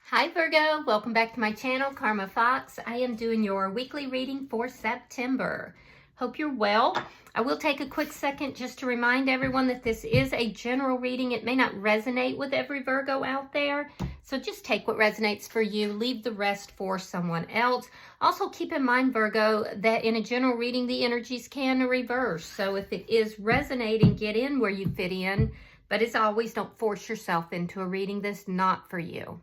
Hi Virgo, welcome back to my channel, Karma Fox. I am doing your weekly reading for September. Hope you're well. I will take a quick second just to remind everyone that this is a general reading. It may not resonate with every Virgo out there, so just take what resonates for you, leave the rest for someone else. Also keep in mind, Virgo, that in a general reading, the energies can reverse. So if it is resonating, get in where you fit in. But as always, don't force yourself into a reading that's not for you.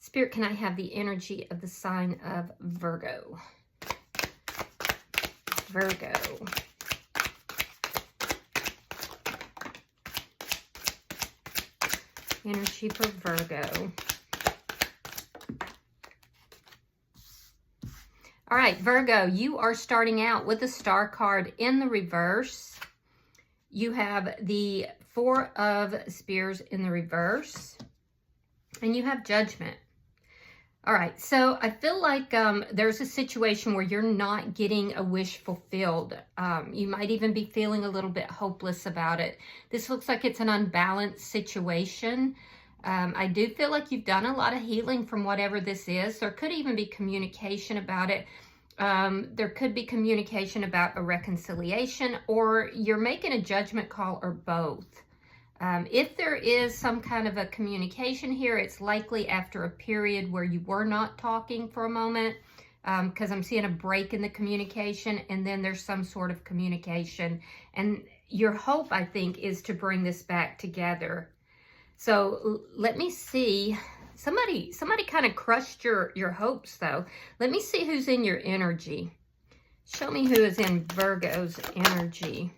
Spirit, can I have the energy of the sign of Virgo? Virgo. Energy for Virgo. All right, Virgo, you are starting out with the Star card in the reverse. You have the Four of Spears in the reverse. And you have Judgment. All right, so I feel like there's a situation where you're not getting a wish fulfilled. You might even be feeling a little bit hopeless about it. This looks like it's an unbalanced situation. I do feel like you've done a lot of healing from whatever this is. There could even be communication about it. There could be communication about a reconciliation, or you're making a judgment call, or both. If there is some kind of a communication here, it's likely after a period where you were not talking for a moment, because I'm seeing a break in the communication, and then there's some sort of communication. And your hope, I think, is to bring this back together. So let me see. Somebody kind of crushed your hopes, though. Let me see who's in your energy. Show me who is in Virgo's energy.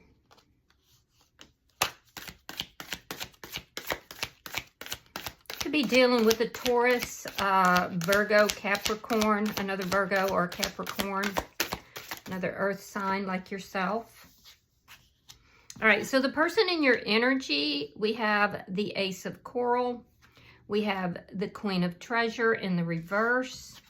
Be dealing with a Taurus, Virgo, Capricorn, another Virgo or Capricorn, another earth sign like yourself. All right, so the person in your energy, we have the Ace of Coral, we have the Queen of Treasure in the reverse,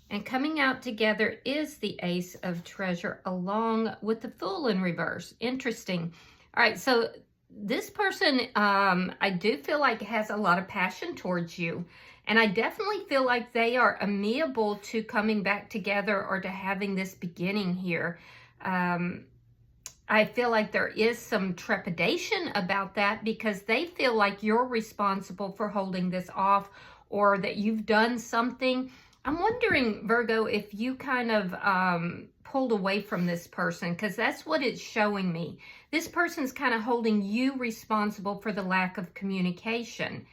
and coming out together is the Ace of Treasure along with the Fool in reverse. Interesting. All right, so this person, I do feel like has a lot of passion towards you. And I definitely feel like they are amenable to coming back together or to having this beginning here. I feel like there is some trepidation about that because they feel like you're responsible for holding this off, or that you've done something. I'm wondering, Virgo, if you kind of pulled away from this person, because that's what it's showing me. This person's kind of holding you responsible for the lack of communication.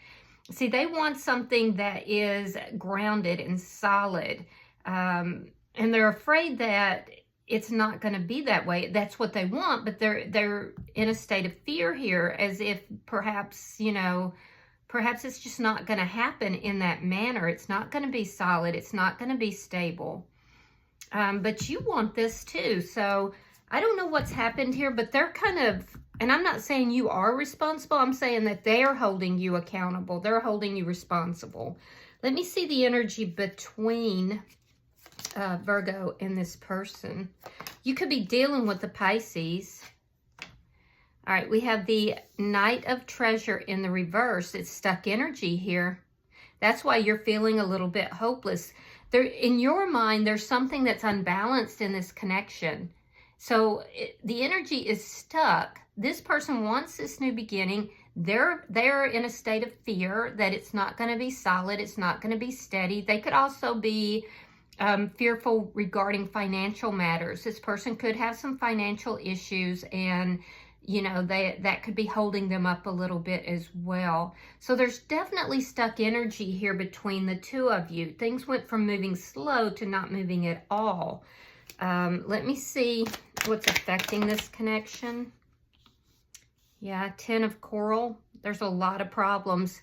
See, they want something that is grounded and solid, and they're afraid that it's not going to be that way. That's what they want, but they're in a state of fear here, as if perhaps, you know, perhaps it's just not going to happen in that manner. It's not going to be solid. It's not going to be stable. But you want this too. So I don't know what's happened here, but they're kind of, and I'm not saying you are responsible. I'm saying that they are holding you accountable. They're holding you responsible. Let me see the energy between Virgo and this person. You could be dealing with the Pisces. All right, we have the Knight of Treasure in the reverse. It's stuck energy here. That's why you're feeling a little bit hopeless. There, in your mind, there's something that's unbalanced in this connection. So the energy is stuck. This person wants this new beginning. They're in a state of fear that it's not going to be solid. It's not going to be steady. They could also be fearful regarding financial matters. This person could have some financial issues, and you know, that could be holding them up a little bit as well. So there's definitely stuck energy here between the two of you. Things went from moving slow to not moving at all. Let me see what's affecting this connection. Yeah, 10 of Coral. There's a lot of problems.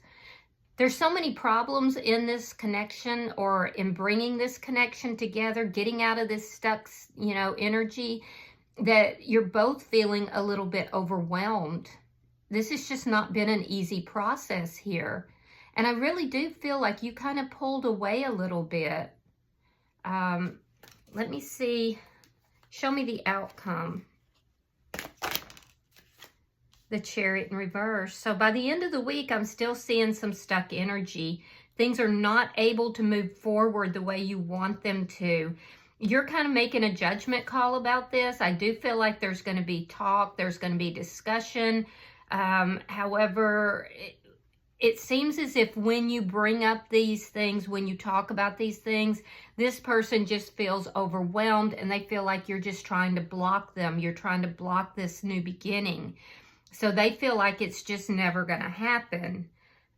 There's so many problems in this connection, or in bringing this connection together, getting out of this stuck, you know, energy, that you're both feeling a little bit overwhelmed. This has just not been an easy process here. And I really do feel like you kind of pulled away a little bit. Let me see. Show me the outcome. The Chariot in reverse. So by the end of the week, I'm still seeing some stuck energy. Things are not able to move forward the way you want them to. You're kind of making a judgment call about this. I do feel like there's going to be talk, there's going to be discussion. However, it seems as if when you bring up these things, when you talk about these things, this person just feels overwhelmed and they feel like you're just trying to block them. You're trying to block this new beginning. So they feel like it's just never going to happen.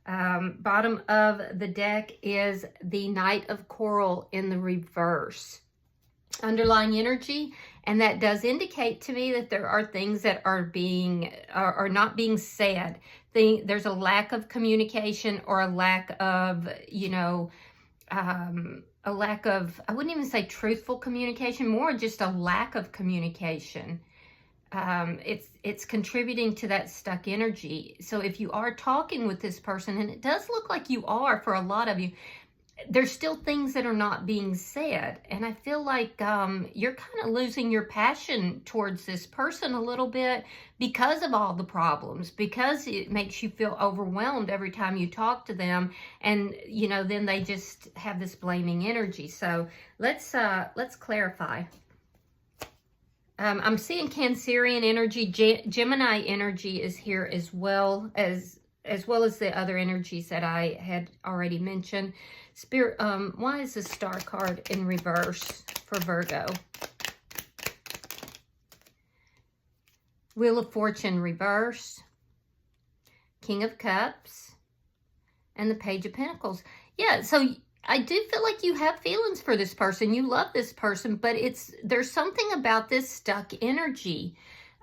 Bottom of the deck is the Knight of Coral in the reverse. Underlying energy, and that does indicate to me that there are things that are not being said. There's a lack of communication, or a lack of, a lack of, I wouldn't even say truthful communication, more just a lack of communication. It's contributing to that stuck energy. So if you are talking with this person, and it does look like you are for a lot of you, there's still things that are not being said. And I feel like you're kind of losing your passion towards this person a little bit because of all the problems, because it makes you feel overwhelmed every time you talk to them. And, then they just have this blaming energy. So let's clarify. I'm seeing Cancerian energy. Gemini energy is here as well as the other energies that I had already mentioned. Spirit, why is the Star card in reverse for Virgo? Wheel of Fortune reverse, King of Cups, and the Page of Pentacles. Yeah, so I do feel like you have feelings for this person. You love this person, but there's something about this stuck energy.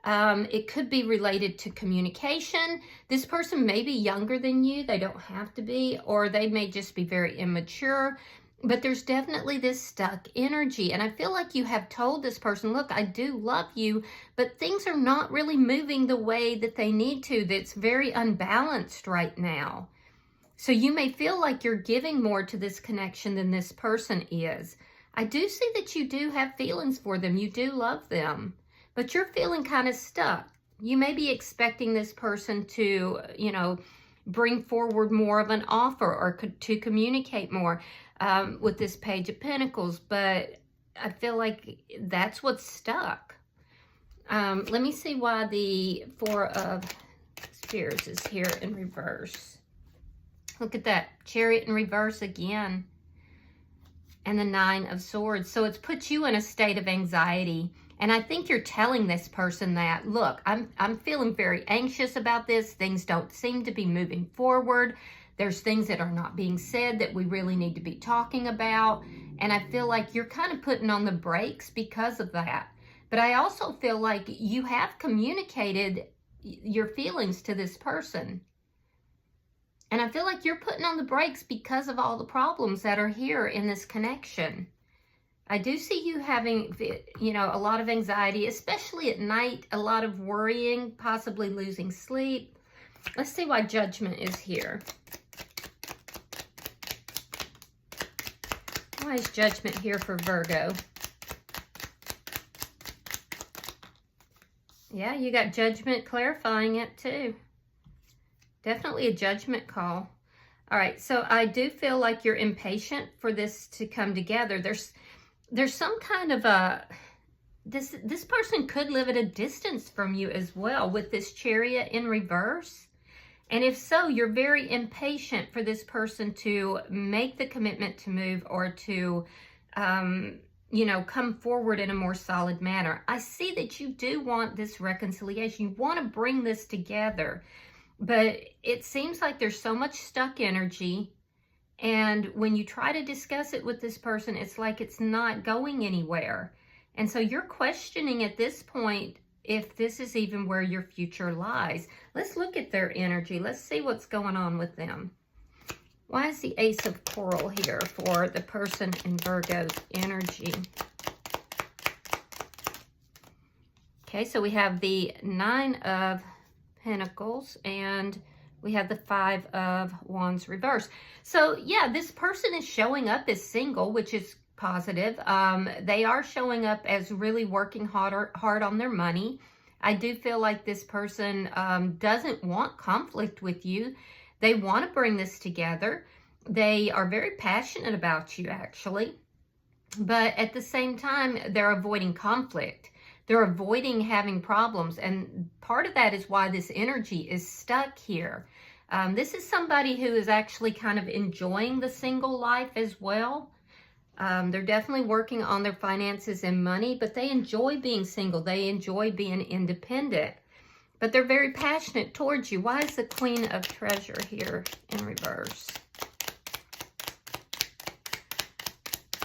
It could be related to communication. This person may be younger than you. They don't have to be, or they may just be very immature. But there's definitely this stuck energy. And I feel like you have told this person, look, I do love you, but things are not really moving the way that they need to. That's very unbalanced right now. So you may feel like you're giving more to this connection than this person is. I do see that you do have feelings for them. You do love them. But you're feeling kind of stuck. You may be expecting this person to, bring forward more of an offer, or to communicate more with this Page of Pentacles. But I feel like that's what's stuck. Let me see why the Four of Spears is here in reverse. Look at that. Chariot in reverse again. And the Nine of Swords. So it's put you in a state of anxiety. And I think you're telling this person that, look, I'm feeling very anxious about this. Things don't seem to be moving forward. There's things that are not being said that we really need to be talking about. And I feel like you're kind of putting on the brakes because of that. But I also feel like you have communicated your feelings to this person. And I feel like you're putting on the brakes because of all the problems that are here in this connection. I do see you having, a lot of anxiety, especially at night, a lot of worrying, possibly losing sleep. Let's see why Judgment is here. Why is Judgment here for Virgo? Yeah, you got Judgment clarifying it too. Definitely a judgment call. All right, so I do feel like you're impatient for this to come together. There's some kind of this person could live at a distance from you as well with this Chariot in reverse. And if so, you're very impatient for this person to make the commitment to move, or to, come forward in a more solid manner. I see that you do want this reconciliation. You want to bring this together. But it seems like there's so much stuck energy. And when you try to discuss it with this person, it's like it's not going anywhere. And so you're questioning at this point if this is even where your future lies. Let's look at their energy. Let's see what's going on with them. Why is the Ace of Coral here for the person in Virgo's energy? Okay, so we have the Nine of Pentacles, and we have the Five of Wands reverse. So yeah, this person is showing up as single, which is positive. They are showing up as really working hard on their money. I do feel like this person doesn't want conflict with you. They want to bring this together. They are very passionate about you, actually. But at the same time, they're avoiding conflict. They're avoiding having problems. And part of that is why this energy is stuck here. This is somebody who is actually kind of enjoying the single life as well. They're definitely working on their finances and money, but they enjoy being single. They enjoy being independent. But they're very passionate towards you. Why is the Queen of Treasure here in reverse?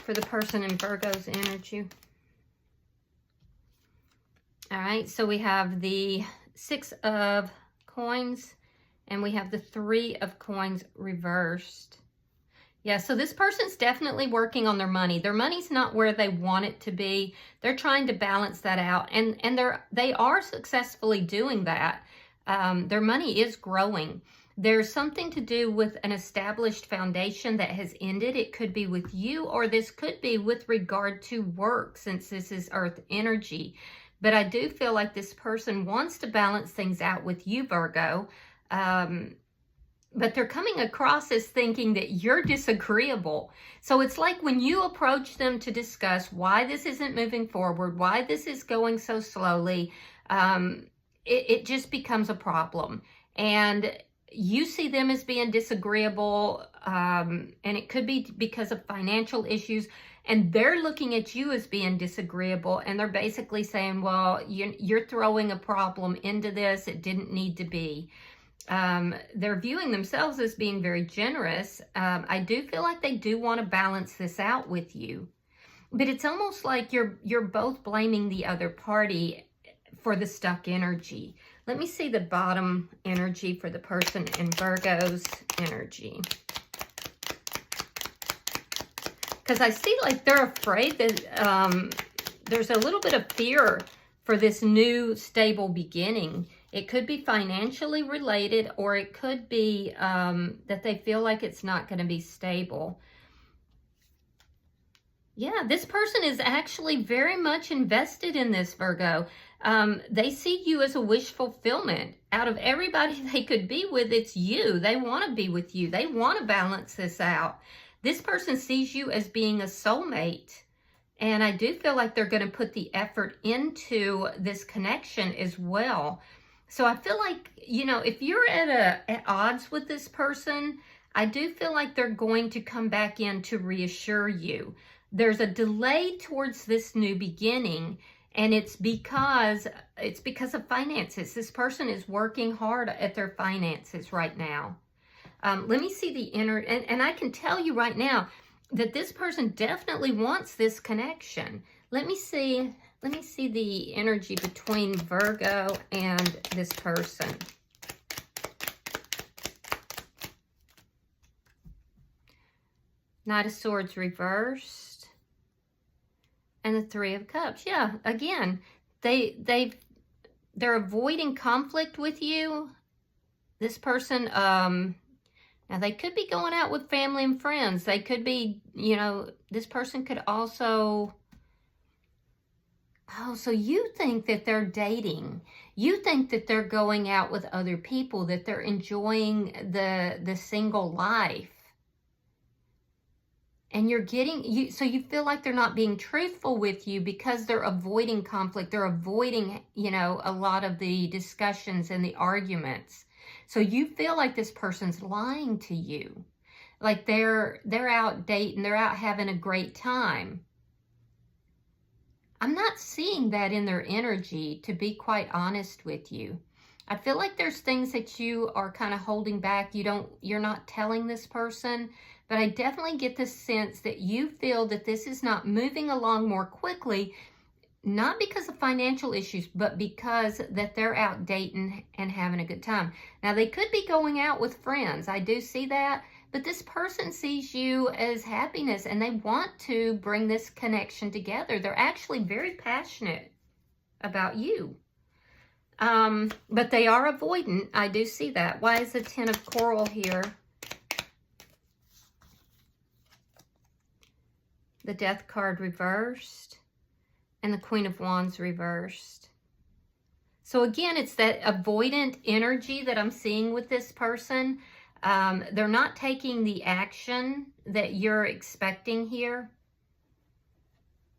For the person in Virgo's energy. All right, so we have the 6 of Coins and we have the 3 of Coins reversed. Yeah, so this person's definitely working on their money. Their money's not where they want it to be. They're trying to balance that out, and they are successfully doing that. Their money is growing. There's something to do with an established foundation that has ended. It could be with you, or this could be with regard to work, since this is Earth energy. But I do feel like this person wants to balance things out with you, Virgo. But they're coming across as thinking that you're disagreeable. So it's like when you approach them to discuss why this isn't moving forward, why this is going so slowly, it just becomes a problem. And you see them as being disagreeable, and it could be because of financial issues, and they're looking at you as being disagreeable, and they're basically saying, well, you're throwing a problem into this. It didn't need to be. They're viewing themselves as being very generous. I do feel like they do want to balance this out with you, but it's almost like you're both blaming the other party for the stuck energy. Let me see the bottom energy for the person in Virgo's energy. Because I see like they're afraid that there's a little bit of fear for this new stable beginning. It could be financially related, or it could be that they feel like it's not going to be stable. Yeah, this person is actually very much invested in this, Virgo. They see you as a wish fulfillment. Out of everybody they could be with, it's you. They want to be with you. They want to balance this out. This person sees you as being a soulmate. And I do feel like they're going to put the effort into this connection as well. So I feel like, you know, if you're at odds with this person, I do feel like they're going to come back in to reassure you. There's a delay towards this new beginning, and it's because of finances. This person is working hard at their finances right now. Let me see the inner, and I can tell you right now that this person definitely wants this connection. Let me see the energy between Virgo and this person. Knight of Swords reversed. And the 3 of Cups. Yeah, again, they're avoiding conflict with you. This person, now they could be going out with family and friends. They could be, you know, this person could also, oh, so you think that they're dating. You think that they're going out with other people, that they're enjoying the single life. And you're getting, so you feel like they're not being truthful with you because they're avoiding conflict. They're avoiding, you know, a lot of the discussions and the arguments. So you feel like this person's lying to you. Like they're out dating, they're out having a great time. I'm not seeing that in their energy, to be quite honest with you. I feel like there's things that you are kind of holding back. You're not telling this person, but I definitely get the sense that you feel that this is not moving along more quickly, not because of financial issues, but because that they're out dating and having a good time. Now, they could be going out with friends. I do see that, but this person sees you as happiness and they want to bring this connection together. They're actually very passionate about you. But they are avoidant. I do see that. Why is the 10 of Coral here? The Death card reversed. And the Queen of Wands reversed. So again, it's that avoidant energy that I'm seeing with this person. They're not taking the action that you're expecting here.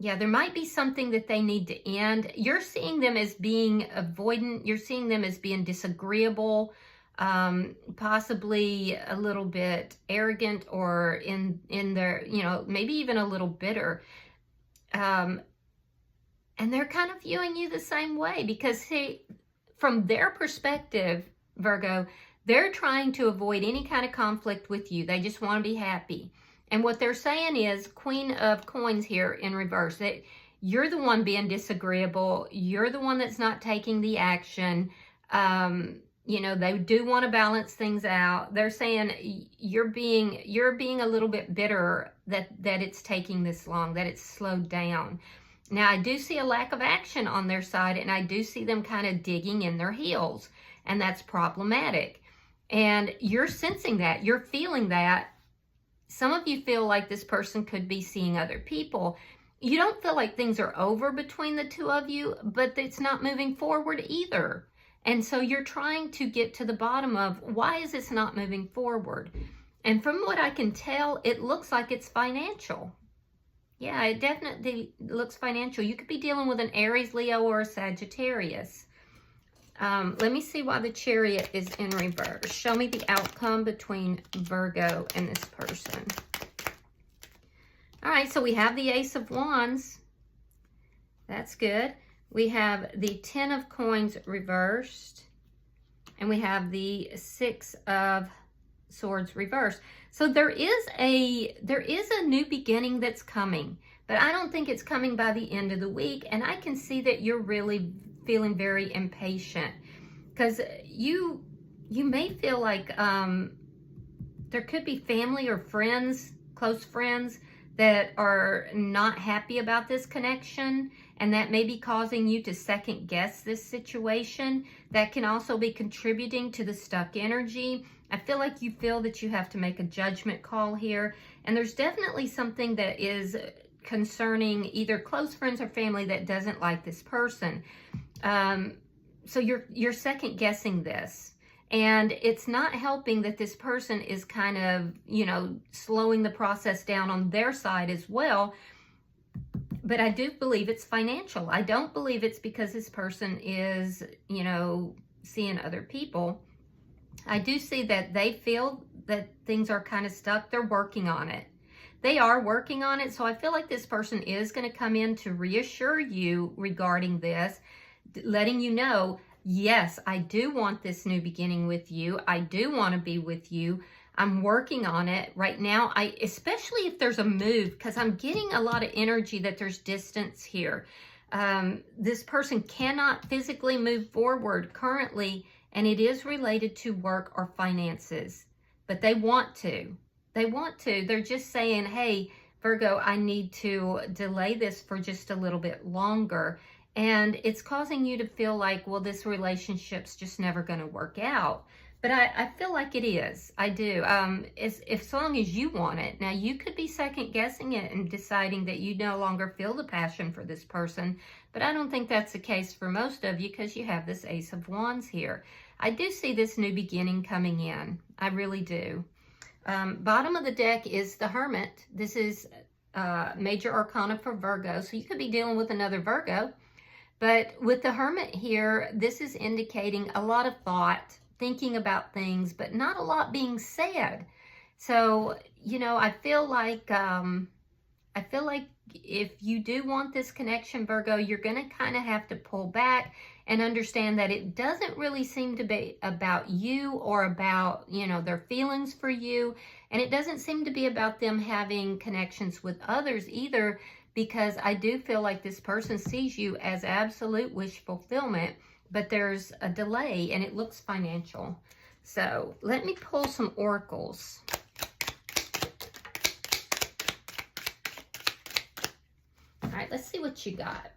Yeah, there might be something that they need to end. You're seeing them as being avoidant. You're seeing them as being disagreeable, possibly a little bit arrogant, or in their, you know, maybe even a little bitter. And they're kind of viewing you the same way because, see, from their perspective, Virgo, they're trying to avoid any kind of conflict with you. They just want to be happy. And what they're saying is, Queen of Coins here in reverse, that you're the one being disagreeable. You're the one that's not taking the action. You know, they do want to balance things out. They're saying you're being a little bit bitter that it's taking this long, that it's slowed down. Now, I do see a lack of action on their side, and I do see them kind of digging in their heels, and that's problematic. And you're sensing that. You're feeling that. Some of you feel like this person could be seeing other people. You don't feel like things are over between the two of you, but it's not moving forward either. And so you're trying to get to the bottom of, why is this not moving forward? And from what I can tell, it looks like it's financial. Yeah, it definitely looks financial. You could be dealing with an Aries, Leo, or a Sagittarius. Let me see why the Chariot is in reverse. Show me the outcome between Virgo and this person. All right, so we have the Ace of Wands. That's good. We have the Ten of Coins reversed. And we have the Six of Swords reversed. So there is a new beginning that's coming. But I don't think it's coming by the end of the week. And I can see that you're really feeling very impatient, because you may feel like there could be family or friends, close friends, that are not happy about this connection, and that may be causing you to second guess this situation. That can also be contributing to the stuck energy. I feel like you feel that you have to make a judgment call here, and there's definitely something that is concerning either close friends or family that doesn't like this person. So you're second guessing this, and it's not helping that this person is kind of, you know, slowing the process down on their side as well. But I do believe it's financial. I don't believe it's because this person is, you know, seeing other people. I do see that they feel that things are kind of stuck. They're working on it. They are working on it. So I feel like this person is going to come in to reassure you regarding this, letting you know, yes, I do want this new beginning with you. I do want to be with you. I'm working on it right now. Especially if there's a move, because I'm getting a lot of energy that there's distance here. This person cannot physically move forward currently, and it is related to work or finances, but they want to. They want to. They're just saying, hey, Virgo, I need to delay this for just a little bit longer. And it's causing you to feel like, well, this relationship's just never going to work out. But I feel like it is. I do. As long as you want it. Now, you could be second guessing it and deciding that you no longer feel the passion for this person. But I don't think that's the case for most of you, because you have this Ace of Wands here. I do see this new beginning coming in. I really do. Bottom of the deck is the Hermit. This is major arcana for Virgo. So you could be dealing with another Virgo. But with the Hermit here, this is indicating a lot of thought, thinking about things, but not a lot being said. So, you know, I feel like if you do want this connection, Virgo, you're going to kind of have to pull back and understand that it doesn't really seem to be about you or about, you know, their feelings for you. And it doesn't seem to be about them having connections with others either, because I do feel like this person sees you as absolute wish fulfillment, but there's a delay and it looks financial. So let me pull some oracles. All right, let's see what you got.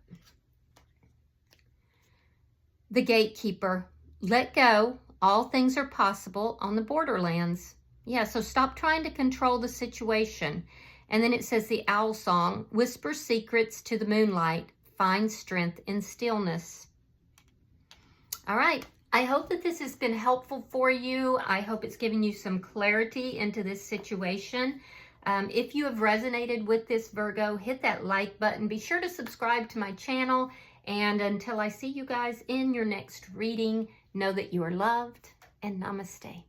The Gatekeeper. Let go. All things are possible on the borderlands. Yeah, so stop trying to control the situation. And then it says the Owl Song. Whisper secrets to the moonlight. Find strength in stillness. All right, I hope that this has been helpful for you. I hope it's given you some clarity into this situation. If you have resonated with this, Virgo, hit that like button. Be sure to subscribe to my channel. And until I see you guys in your next reading, know that you are loved, and namaste.